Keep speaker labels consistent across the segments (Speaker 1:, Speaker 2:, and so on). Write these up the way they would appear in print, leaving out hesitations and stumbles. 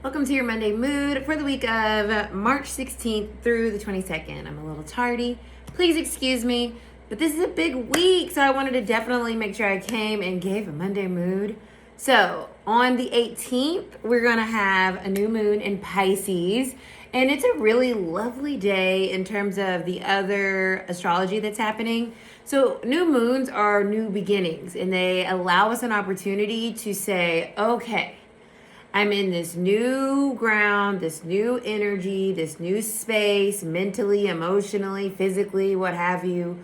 Speaker 1: Welcome to your Monday mood for the week of March 16th through the 22nd. I'm a little tardy. Please excuse me, but this is a big week, so I wanted to definitely make sure I came and gave a Monday mood. So on the 18th, we're going to have a new moon in Pisces, and it's a really lovely day in terms of the other astrology that's happening. So new moons are new beginnings, and they allow us an opportunity to say, okay, I'm in this new ground, this new energy, this new space, mentally, emotionally, physically, what have you.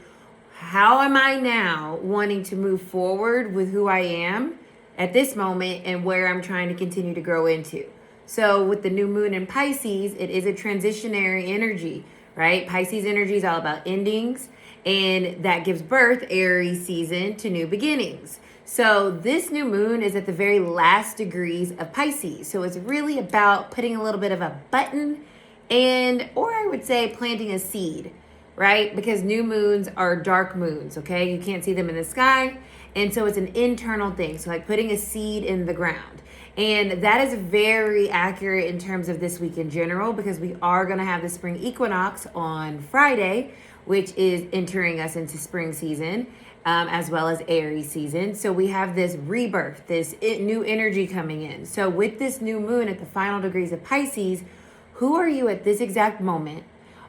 Speaker 1: How am I now wanting to move forward with who I am at this moment and where I'm trying to continue to grow into? So with the new moon in Pisces, it is a transitionary energy, right? Pisces energy is all about endings, and that gives birth, Aries season, to new beginnings. So this new moon is at the very last degrees of Pisces. So it's really about putting a little bit of a button or I would say planting a seed, right? Because new moons are dark moons, okay? You can't see them in the sky. And so it's an internal thing. So like putting a seed in the ground. And that is very accurate in terms of this week in general, because we are going to have the spring equinox on Friday, which is entering us into spring season. As well as Aries season. So we have this rebirth, this new energy coming in. So with this new moon at the final degrees of Pisces, who are you at this exact moment?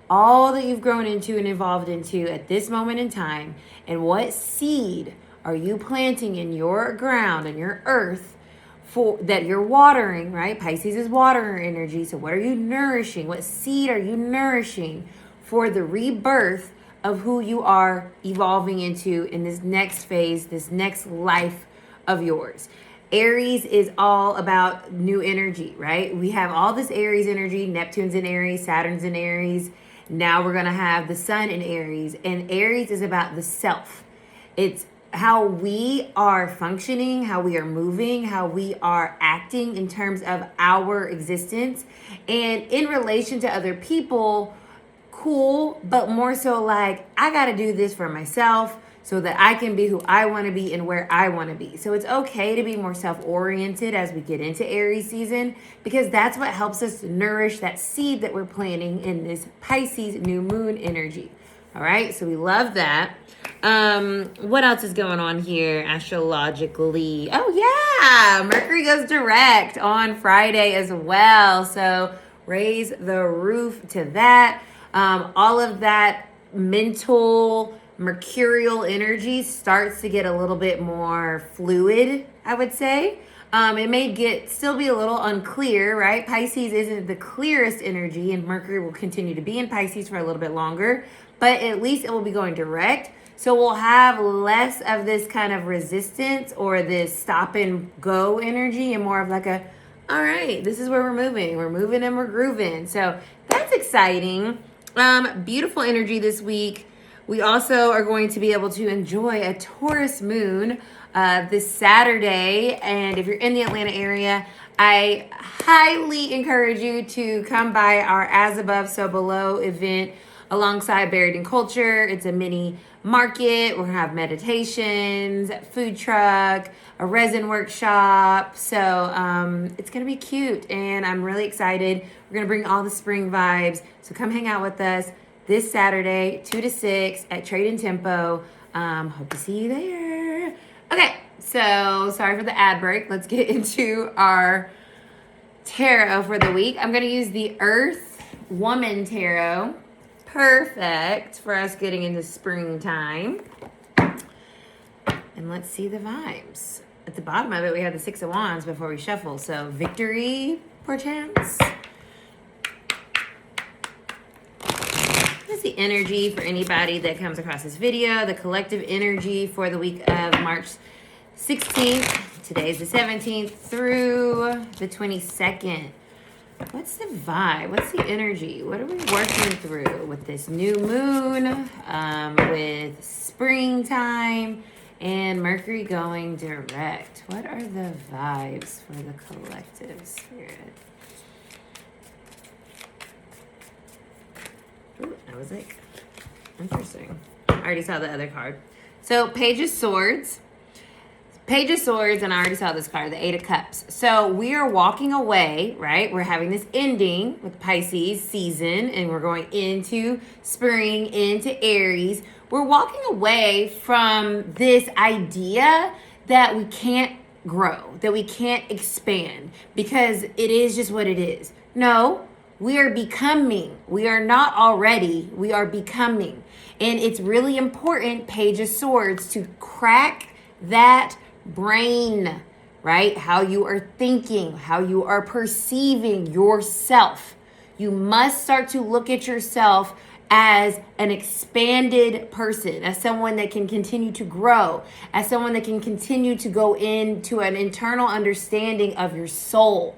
Speaker 1: All that you've grown into and evolved into at this moment in time, and what seed are you planting in your ground and your earth for that you're watering, right? Pisces is water energy. So what are you nourishing? What seed are you nourishing for the rebirth of who you are evolving into in this next phase, this next life of yours? Aries is all about new energy, right? We have all this Aries energy. Neptune's in Aries, Saturn's in Aries. Now we're going to have the sun in Aries. And Aries is about the self. It's how we are functioning, how we are moving, how we are acting in terms of our existence. And in relation to other people, cool, but more so like, I got to do this for myself so that I can be who I want to be and where I want to be. So it's okay to be more self-oriented as we get into Aries season, because that's what helps us nourish that seed that we're planting in this Pisces new moon energy. All right, so we love that. What else is going on here astrologically? Oh yeah, Mercury goes direct on Friday as well. So raise the roof to that. All of that mental mercurial energy starts to get a little bit more fluid, I would say. It may still be a little unclear, right? Pisces isn't the clearest energy, and Mercury will continue to be in Pisces for a little bit longer, but at least it will be going direct. So we'll have less of this kind of resistance or this stop and go energy, and more of like all right, this is where we're moving. We're moving and we're grooving. So that's exciting. Beautiful energy this week. We also are going to be able to enjoy a Taurus moon this Saturday. And if you're in the Atlanta area, I highly encourage you to come by our As Above, So Below event alongside Buried in Culture. It's a mini market. We're going to have meditations, food truck, a resin workshop. So it's going to be cute, and I'm really excited. We're going to bring all the spring vibes. So come hang out with us this Saturday, 2 to 6 at Trade and Tempo. Hope to see you there. Okay, so sorry for the ad break. Let's get into our tarot for the week. I'm going to use the Earth Woman Tarot. Perfect for us getting into springtime. And let's see the vibes. At the bottom of it, we have the Six of Wands before we shuffle. So victory, perchance. What's the energy for anybody that comes across this video? The collective energy for the week of March 16th. Today's the 17th through the 22nd. What's the vibe? What's the energy? What are we working through with this new moon, with springtime, and Mercury going direct? What are the vibes for the collective spirit? Ooh, that was like interesting. I already saw the other card. So Page of Swords. Page of Swords, and I already saw this card, the Eight of Cups. So we are walking away, right? We're having this ending with Pisces season, and we're going into spring, into Aries. We're walking away from this idea that we can't grow, that we can't expand, because it is just what it is. No, we are becoming. We are not already, we are becoming. And it's really important, Page of Swords, to crack that brain, right? How you are thinking, how you are perceiving yourself. You must start to look at yourself as an expanded person, as someone that can continue to grow, as someone that can continue to go into an internal understanding of your soul.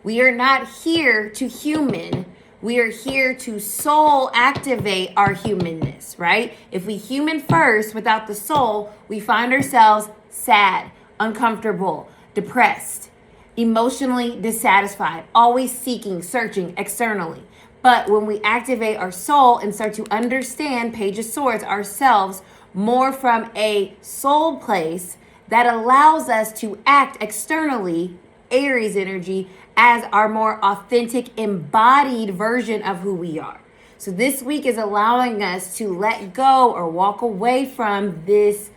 Speaker 1: We are not here to human. We are here to soul activate our humanness, right? If we human first without the soul, we find ourselves sad, uncomfortable, depressed, emotionally dissatisfied, always seeking, searching externally. But when we activate our soul and start to understand, Page of Swords, ourselves more from a soul place, that allows us to act externally, Aries energy, as our more authentic, embodied version of who we are. So this week is allowing us to let go or walk away from this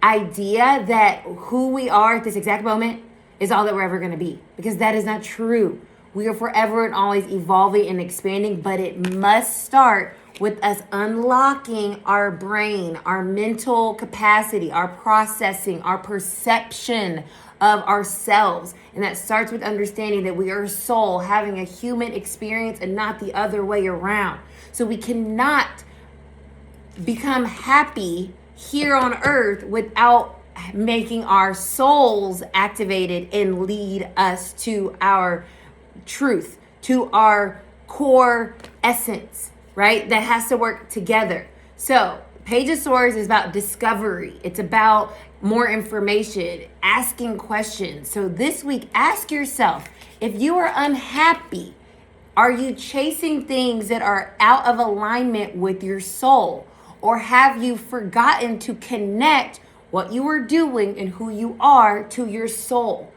Speaker 1: idea that who we are at this exact moment is all that we're ever going to be, because that is not true. We are forever and always evolving and expanding, but it must start with us unlocking our brain, our mental capacity, our processing, our perception of ourselves. And that starts with understanding that we are a soul having a human experience and not the other way around. So we cannot become happy here on earth without making our souls activated and lead us to our truth, to our core essence, right? That has to work together. So Page of Swords is about discovery. It's about more information, asking questions. So this week, ask yourself, if you are unhappy, are you chasing things that are out of alignment with your soul? Or have you forgotten to connect what you are doing and who you are to your soul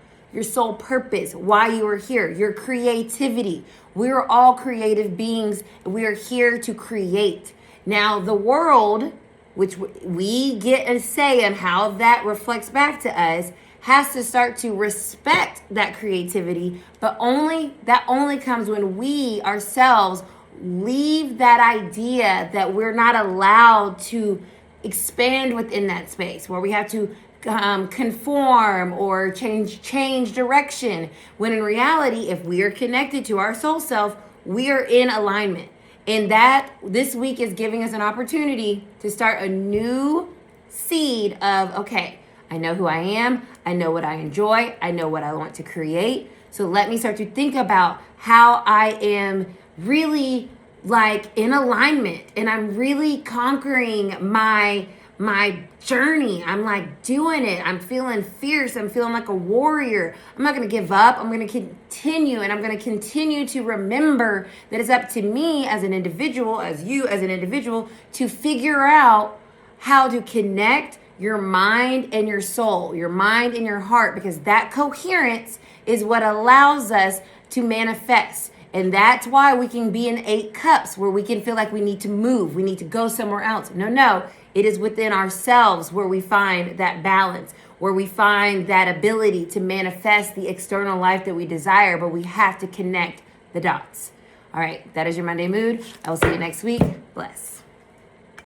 Speaker 1: purpose, why you are here, your creativity? We're all creative beings. We are here to create. Now, the world, which we get a say in how that reflects back to us, has to start to respect that creativity, but that only comes when we ourselves leave that idea that we're not allowed to expand within that space, where we have to conform or change direction, when in reality, if we are connected to our soul self, we are in alignment. And that this week is giving us an opportunity to start a new seed of, okay, I know who I am, I know what I enjoy, I know what I want to create. So let me start to think about how I am really like in alignment, and I'm really conquering my journey. I'm like doing it. I'm feeling fierce. I'm feeling like a warrior. I'm not going to give up. I'm going to continue, and I'm going to continue to remember that it's up to me as an individual, as you as an individual, to figure out how to connect your mind and your soul, your mind and your heart, because that coherence is what allows us to manifest. And that's why we can be in 8 cups, where we can feel like we need to move, we need to go somewhere else. No, it is within ourselves where we find that balance, where we find that ability to manifest the external life that we desire, but we have to connect the dots. All right, that is your Monday mood. I will see you next week. Bless.